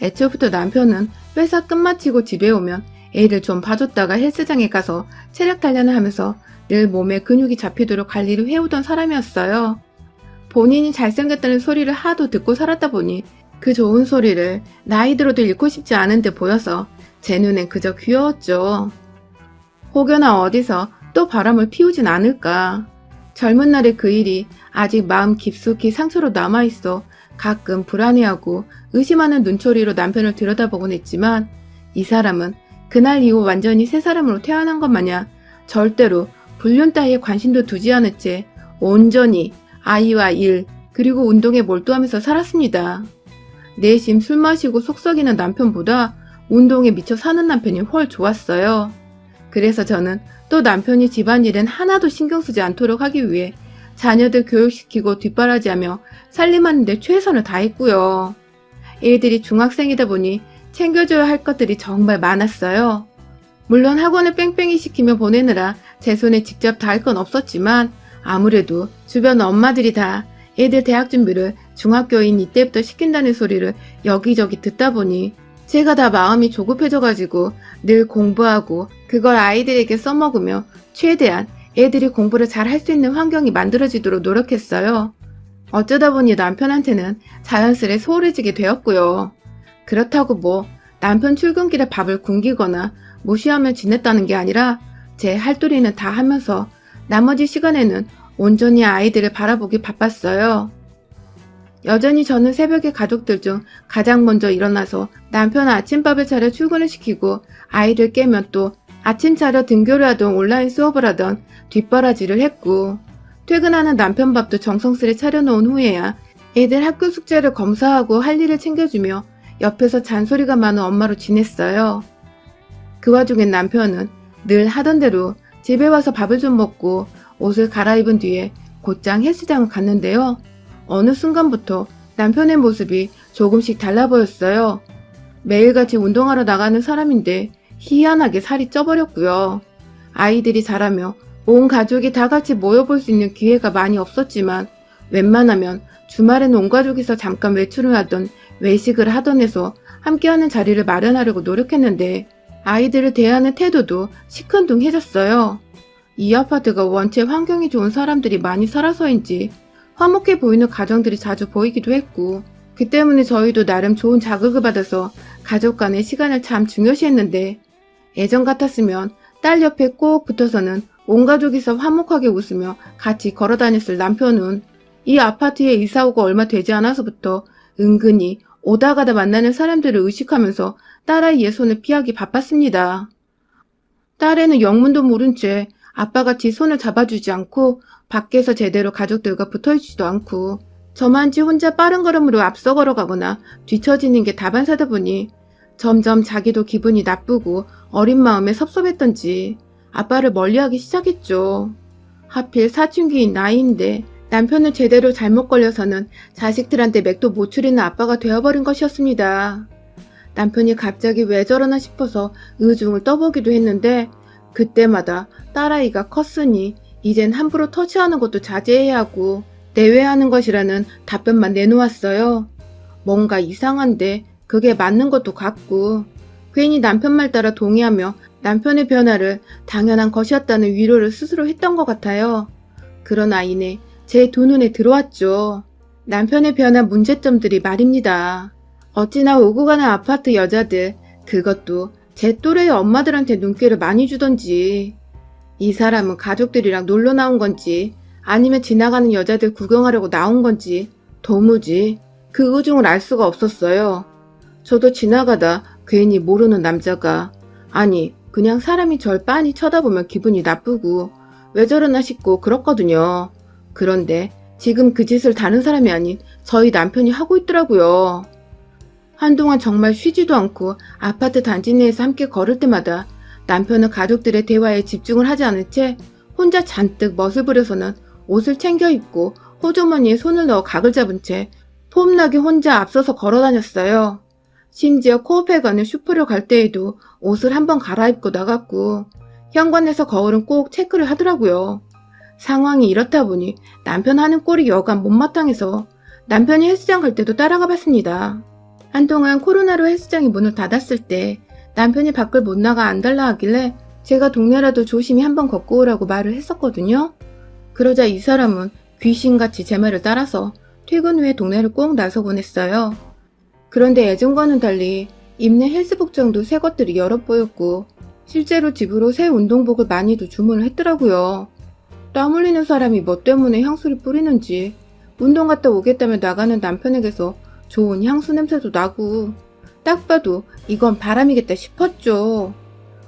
[SPEAKER 1] 애초부터 남편은 회사 끝마치고 집에 오면 애를 좀 봐줬다가 헬스장에 가서 체력 단련을 하면서 늘 몸에 근육이 잡히도록 관리를 해오던 사람이었어요. 본인이 잘생겼다는 소리를 하도 듣고 살았다 보니 그 좋은 소리를 나이 들어도 잃고 싶지 않은데 보여서 제 눈엔 그저 귀여웠죠. 혹여나 어디서 또 바람을 피우진 않을까. 젊은 날의 그 일이 아직 마음 깊숙이 상처로 남아있어 가끔 불안해하고 의심하는 눈초리로 남편을 들여다보곤 했지만 이 사람은 그날 이후 완전히 새 사람으로 태어난 것 마냥 절대로 불륜 따위에 관심도 두지 않은 채 온전히 아이와 일 그리고 운동에 몰두하면서 살았습니다. 내심 술 마시고 속썩이는 남편보다 운동에 미쳐 사는 남편이 훨 좋았어요. 그래서 저는 또 남편이 집안일엔 하나도 신경 쓰지 않도록 하기 위해 자녀들 교육시키고 뒷바라지하며 살림하는 데 최선을 다했고요. 애들이 중학생이다 보니 챙겨줘야 할 것들이 정말 많았어요. 물론 학원을 뺑뺑이 시키며 보내느라 제 손에 직접 다 할 건 없었지만 아무래도 주변 엄마들이 다 애들 대학 준비를 중학교인 이때부터 시킨다는 소리를 여기저기 듣다 보니 제가 다 마음이 조급해져가지고 늘 공부하고 그걸 아이들에게 써먹으며 최대한 애들이 공부를 잘 할 수 있는 환경이 만들어지도록 노력했어요. 어쩌다 보니 남편한테는 자연스레 소홀해지게 되었고요. 그렇다고 뭐 남편 출근길에 밥을 굶기거나 무시하며 지냈다는 게 아니라 제 할도리는 다 하면서 나머지 시간에는 온전히 아이들을 바라보기 바빴어요. 여전히 저는 새벽에 가족들 중 가장 먼저 일어나서 남편 아침밥을 차려 출근을 시키고 아이를 깨면 또 아침 차려 등교를 하던 온라인 수업을 하던 뒷바라지를 했고 퇴근하는 남편 밥도 정성스레 차려놓은 후에야 애들 학교 숙제를 검사하고 할 일을 챙겨주며 옆에서 잔소리가 많은 엄마로 지냈어요. 그 와중엔 남편은 늘 하던 대로 집에 와서 밥을 좀 먹고 옷을 갈아입은 뒤에 곧장 헬스장을 갔는데요. 어느 순간부터 남편의 모습이 조금씩 달라 보였어요. 매일같이 운동하러 나가는 사람인데 희한하게 살이 쪄버렸고요. 아이들이 자라며 온 가족이 다 같이 모여볼 수 있는 기회가 많이 없었지만 웬만하면 주말에는 온 가족이서 잠깐 외출을 하던 외식을 하던 해서 함께하는 자리를 마련하려고 노력했는데 아이들을 대하는 태도도 시큰둥해졌어요. 이 아파트가 원체 환경이 좋은 사람들이 많이 살아서인지 화목해 보이는 가정들이 자주 보이기도 했고 그 때문에 저희도 나름 좋은 자극을 받아서 가족 간의 시간을 참 중요시했는데 예전 같았으면 딸 옆에 꼭 붙어서는 온 가족이서 화목하게 웃으며 같이 걸어다녔을 남편은 이 아파트에 이사오고 얼마 되지 않아서부터 은근히 오다 가다 만나는 사람들을 의식하면서 딸아이의 손을 피하기 바빴습니다. 딸애는 영문도 모른 채 아빠가 지 손을 잡아주지 않고 밖에서 제대로 가족들과 붙어있지도 않고 저만치 혼자 빠른 걸음으로 앞서 걸어가거나 뒤처지는 게 다반사다 보니 점점 자기도 기분이 나쁘고 어린 마음에 섭섭했던지 아빠를 멀리하기 시작했죠. 하필 사춘기인 나이인데 남편을 제대로 잘못 걸려서는 자식들한테 맥도 못 추리는 아빠가 되어버린 것이었습니다. 남편이 갑자기 왜 저러나 싶어서 의중을 떠보기도 했는데 그때마다 딸아이가 컸으니 이젠 함부로 터치하는 것도 자제해야 하고 내외하는 것이라는 답변만 내놓았어요. 뭔가 이상한데 그게 맞는 것도 같고 괜히 남편 말 따라 동의하며 남편의 변화를 당연한 것이었다는 위로를 스스로 했던 것 같아요. 그러나 이내 제 두 눈에 들어왔죠. 남편의 변화 문제점들이 말입니다. 어찌나 오고 가는 아파트 여자들, 그것도 제 또래의 엄마들한테 눈길을 많이 주던지. 이 사람은 가족들이랑 놀러 나온 건지 아니면 지나가는 여자들 구경하려고 나온 건지 도무지 그 우중을 알 수가 없었어요. 저도 지나가다 괜히 모르는 남자가 아니 그냥 사람이 절 빤히 쳐다보면 기분이 나쁘고 왜 저러나 싶고 그렇거든요. 그런데 지금 그 짓을 다른 사람이 아닌 저희 남편이 하고 있더라고요. 한동안 정말 쉬지도 않고 아파트 단지 내에서 함께 걸을 때마다 남편은 가족들의 대화에 집중을 하지 않은 채 혼자 잔뜩 멋을 부려서는 옷을 챙겨 입고 호주머니에 손을 넣어 각을 잡은 채 폼나게 혼자 앞서서 걸어 다녔어요. 심지어 코어팩 안에 슈퍼를 갈 때에도 옷을 한번 갈아입고 나갔고 현관에서 거울은 꼭 체크를 하더라고요. 상황이 이렇다 보니 남편 하는 꼴이 여간 못마땅해서 남편이 헬스장 갈 때도 따라가 봤습니다. 한동안 코로나로 헬스장이 문을 닫았을 때 남편이 밖을 못 나가 안 달라 하길래 제가 동네라도 조심히 한번 걷고 오라고 말을 했었거든요. 그러자 이 사람은 귀신같이 제 말을 따라서 퇴근 후에 동네를 꼭 나서곤 했어요. 그런데 예전과는 달리 입는 헬스 복장도 새 것들이 여러 보였고 실제로 집으로 새 운동복을 많이도 주문을 했더라고요. 땀 흘리는 사람이 뭐 때문에 향수를 뿌리는지 운동 갔다 오겠다며 나가는 남편에게서 좋은 향수 냄새도 나고 딱 봐도 이건 바람이겠다 싶었죠.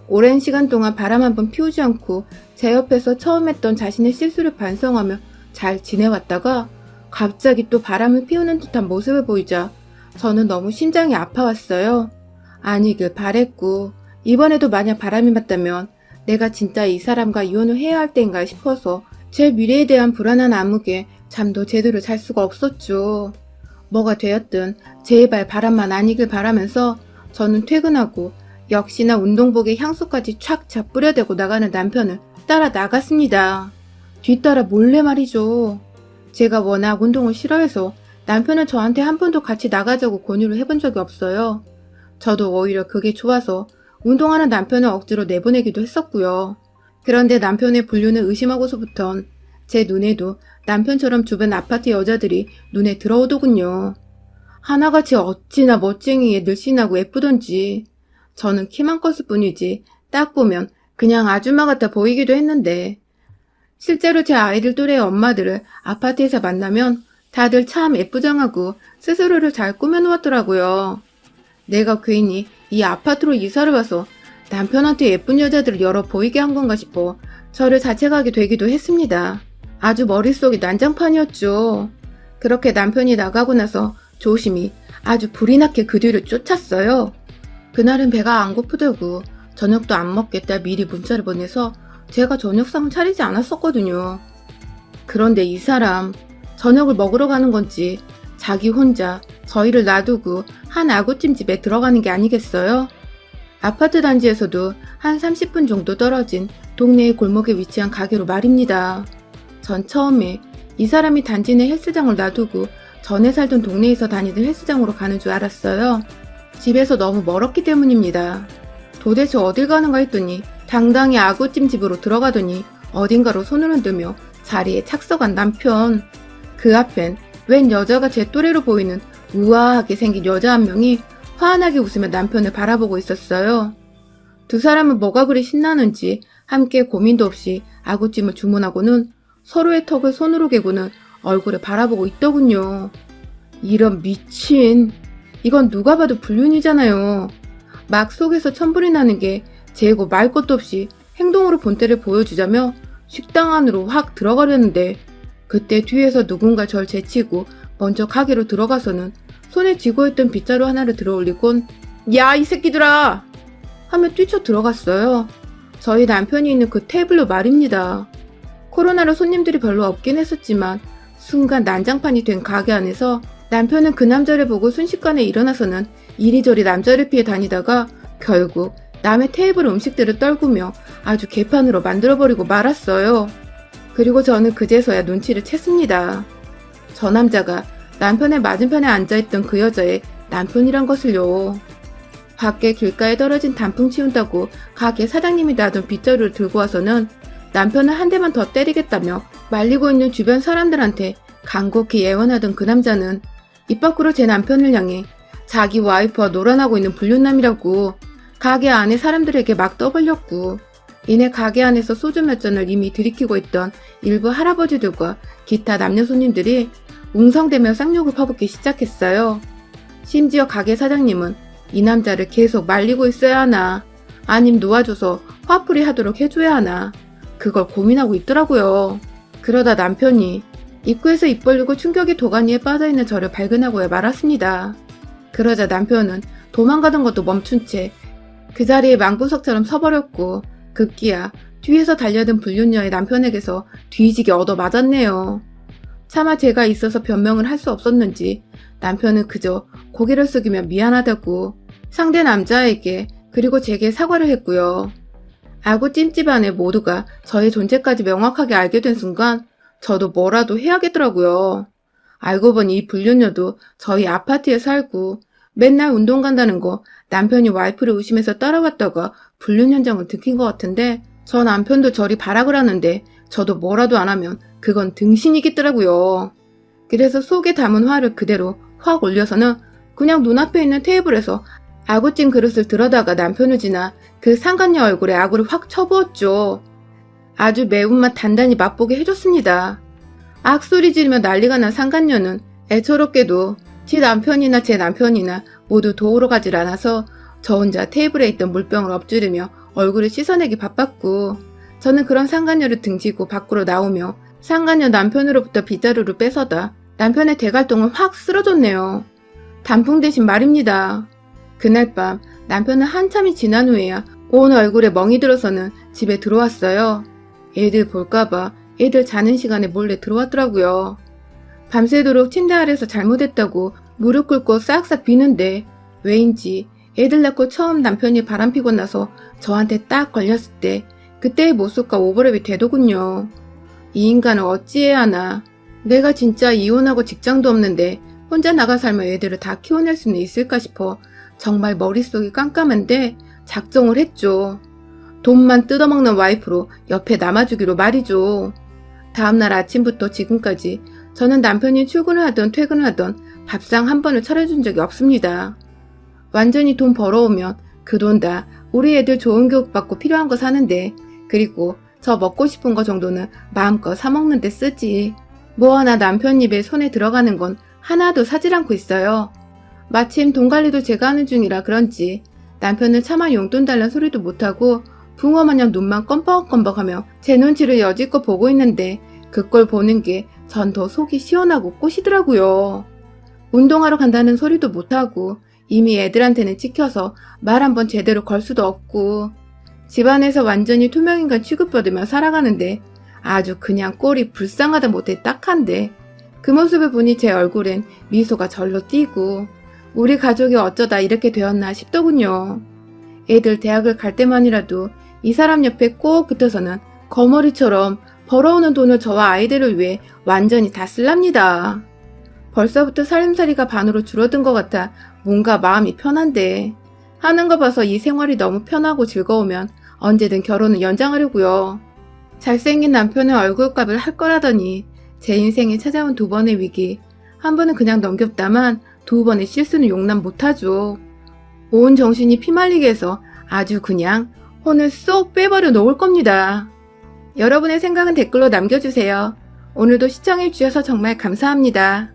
[SPEAKER 1] 오랜 시간 동안 바람 한 번 피우지 않고 제 옆에서 처음 했던 자신의 실수를 반성하며 잘 지내왔다가 갑자기 또 바람을 피우는 듯한 모습을 보이자 저는 너무 심장이 아파왔어요. 아니길 바랬고 이번에도 만약 바람이 맞다면 내가 진짜 이 사람과 이혼을 해야 할 때인가 싶어서 제 미래에 대한 불안한 암흑에 잠도 제대로 잘 수가 없었죠. 뭐가 되었든 제발 바람만 아니길 바라면서 저는 퇴근하고 역시나 운동복에 향수까지 촥촥 뿌려대고 나가는 남편을 따라 나갔습니다. 뒤따라 몰래 말이죠. 제가 워낙 운동을 싫어해서 남편은 저한테 한 번도 같이 나가자고 권유를 해본 적이 없어요. 저도 오히려 그게 좋아서 운동하는 남편을 억지로 내보내기도 했었고요. 그런데 남편의 불륜을 의심하고서부턴 제 눈에도 남편처럼 주변 아파트 여자들이 눈에 들어오더군요. 하나같이 어찌나 멋쟁이에 늘씬하고 예쁘던지 저는 키만 컸을 뿐이지 딱 보면 그냥 아줌마 같아 보이기도 했는데 실제로 제 아이들 또래의 엄마들을 아파트에서 만나면 다들 참 예쁘장하고 스스로를 잘 꾸며놓았더라고요. 내가 괜히 이 아파트로 이사를 와서 남편한테 예쁜 여자들을 열어 보이게 한 건가 싶어 저를 자책하게 되기도 했습니다. 아주 머릿속이 난장판이었죠. 그렇게 남편이 나가고 나서 조심히 아주 불이 나게 그 뒤를 쫓았어요. 그날은 배가 안 고프다고 저녁도 안 먹겠다 미리 문자를 보내서 제가 저녁상을 차리지 않았었거든요. 그런데 이 사람 저녁을 먹으러 가는 건지 자기 혼자 저희를 놔두고 한 아구찜집에 들어가는 게 아니겠어요? 아파트 단지에서도 한 30분 정도 떨어진 동네의 골목에 위치한 가게로 말입니다. 전 처음에 이 사람이 단지 내 헬스장을 놔두고 전에 살던 동네에서 다니던 헬스장으로 가는 줄 알았어요. 집에서 너무 멀었기 때문입니다. 도대체 어딜 가는가 했더니 당당히 아구찜집으로 들어가더니 어딘가로 손을 흔들며 자리에 착석한 남편. 그 앞엔 웬 여자가 제 또래로 보이는 우아하게 생긴 여자 한 명이 환하게 웃으며 남편을 바라보고 있었어요. 두 사람은 뭐가 그리 신나는지 함께 고민도 없이 아구찜을 주문하고는 서로의 턱을 손으로 개고는 얼굴을 바라보고 있더군요. 이런 미친. 이건 누가 봐도 불륜이잖아요. 막 속에서 천불이 나는 게 재고 말 것도 없이 행동으로 본때를 보여주자며 식당 안으로 확 들어가려는데 그때 뒤에서 누군가 절 제치고 먼저 가게로 들어가서는 손에 쥐고 있던 빗자루 하나를 들어올리곤 야 이 새끼들아! 하며 뛰쳐 들어갔어요. 저희 남편이 있는 그 테이블로 말입니다. 코로나로 손님들이 별로 없긴 했었지만 순간 난장판이 된 가게 안에서 남편은 그 남자를 보고 순식간에 일어나서는 이리저리 남자를 피해 다니다가 결국 남의 테이블 음식들을 떨구며 아주 개판으로 만들어버리고 말았어요. 그리고 저는 그제서야 눈치를 챘습니다. 저 남자가 남편의 맞은편에 앉아있던 그 여자의 남편이란 것을요. 밖에 길가에 떨어진 단풍 치운다고 가게 사장님이 놔둔 빗자루를 들고 와서는 남편을 한 대만 더 때리겠다며 말리고 있는 주변 사람들한테 간곡히 예언하던 그 남자는 입 밖으로 제 남편을 향해 자기 와이프와 놀아나고 있는 불륜남이라고 가게 안에 사람들에게 막 떠벌렸고 이내 가게 안에서 소주 몇 잔을 이미 들이키고 있던 일부 할아버지들과 기타 남녀 손님들이 웅성대며 쌍욕을 퍼붓기 시작했어요. 심지어 가게 사장님은 이 남자를 계속 말리고 있어야 하나, 아님 놓아줘서 화풀이 하도록 해줘야 하나, 그걸 고민하고 있더라고요. 그러다 남편이 입구에서 입 벌리고 충격의 도가니에 빠져있는 저를 발견하고야 말았습니다. 그러자 남편은 도망가던 것도 멈춘 채 그 자리에 망부석처럼 서버렸고, 급기야 뒤에서 달려든 불륜녀의 남편에게서 뒤지게 얻어맞았네요. 차마 제가 있어서 변명을 할 수 없었는지 남편은 그저 고개를 숙이며 미안하다고 상대 남자에게 그리고 제게 사과를 했고요. 아구 찜집 안에 모두가 저의 존재까지 명확하게 알게 된 순간 저도 뭐라도 해야겠더라고요. 알고 보니 이 불륜녀도 저희 아파트에 살고 맨날 운동 간다는 거 남편이 와이프를 의심해서 따라왔다가 불륜 현장을 들킨 것 같은데, 저 남편도 저리 발악을 하는데 저도 뭐라도 안 하면 그건 등신이겠더라고요. 그래서 속에 담은 화를 그대로 확 올려서는 그냥 눈앞에 있는 테이블에서 아구찜 그릇을 들어다가 남편을 지나 그 상간녀 얼굴에 아구를 확 쳐부었죠. 아주 매운맛 단단히 맛보게 해줬습니다. 악소리 지르며 난리가 난 상간녀는 애처롭게도 지 남편이나 제 남편이나 모두 도우러 가질 않아서 저 혼자 테이블에 있던 물병을 엎지르며 얼굴을 씻어내기 바빴고, 저는 그런 상간녀를 등지고 밖으로 나오며 상간녀 남편으로부터 빗자루를 뺏어다 남편의 대갈통을 확 쓸어줬네요. 단풍 대신 말입니다. 그날 밤 남편은 한참이 지난 후에야 온 얼굴에 멍이 들어서는 집에 들어왔어요. 애들 볼까봐 애들 자는 시간에 몰래 들어왔더라고요. 밤새도록 침대 아래서 잘못했다고 무릎 꿇고 싹싹 비는데 왜인지 애들 낳고 처음 남편이 바람피고 나서 저한테 딱 걸렸을 때 그때의 모습과 오버랩이 되더군요. 이 인간을 어찌해야 하나. 내가 진짜 이혼하고 직장도 없는데 혼자 나가 살며 애들을 다 키워낼 수는 있을까 싶어 정말 머릿속이 깜깜한데 작정을 했죠. 돈만 뜯어먹는 와이프로 옆에 남아주기로 말이죠. 다음날 아침부터 지금까지 저는 남편이 출근을 하던 퇴근을 하던 밥상 한 번을 차려준 적이 없습니다. 완전히 돈 벌어오면 그 돈 다 우리 애들 좋은 교육 받고 필요한 거 사는데, 그리고 저 먹고 싶은 거 정도는 마음껏 사먹는 데 쓰지. 뭐 하나 남편 입에 손에 들어가는 건 하나도 사질 않고 있어요. 마침 돈 관리도 제가 하는 중이라 그런지 남편은 차마 용돈 달란 소리도 못하고 붕어 마냥 눈만 껌뻑껌뻑하며 제 눈치를 여지껏 보고 있는데, 그걸 보는 게 전 더 속이 시원하고 꼬시더라고요. 운동하러 간다는 소리도 못하고 이미 애들한테는 찍혀서 말 한번 제대로 걸 수도 없고 집안에서 완전히 투명인간 취급받으며 살아가는데 아주 그냥 꼴이 불쌍하다 못해 딱한데, 그 모습을 보니 제 얼굴엔 미소가 절로 띄고 우리 가족이 어쩌다 이렇게 되었나 싶더군요. 애들 대학을 갈 때만이라도 이 사람 옆에 꼭 붙어서는 거머리처럼 벌어오는 돈을 저와 아이들을 위해 완전히 다 쓸랍니다. 벌써부터 살림살이가 반으로 줄어든 것 같아 뭔가 마음이 편한데, 하는 거 봐서 이 생활이 너무 편하고 즐거우면 언제든 결혼을 연장하려고요. 잘생긴 남편의 얼굴값을 할 거라더니 제 인생에 찾아온 두 번의 위기, 한 번은 그냥 넘겼다만 두 번의 실수는 용납 못하죠. 온 정신이 피말리게 해서 아주 그냥 혼을 쏙 빼버려 놓을 겁니다. 여러분의 생각은 댓글로 남겨주세요. 오늘도 시청해주셔서 정말 감사합니다.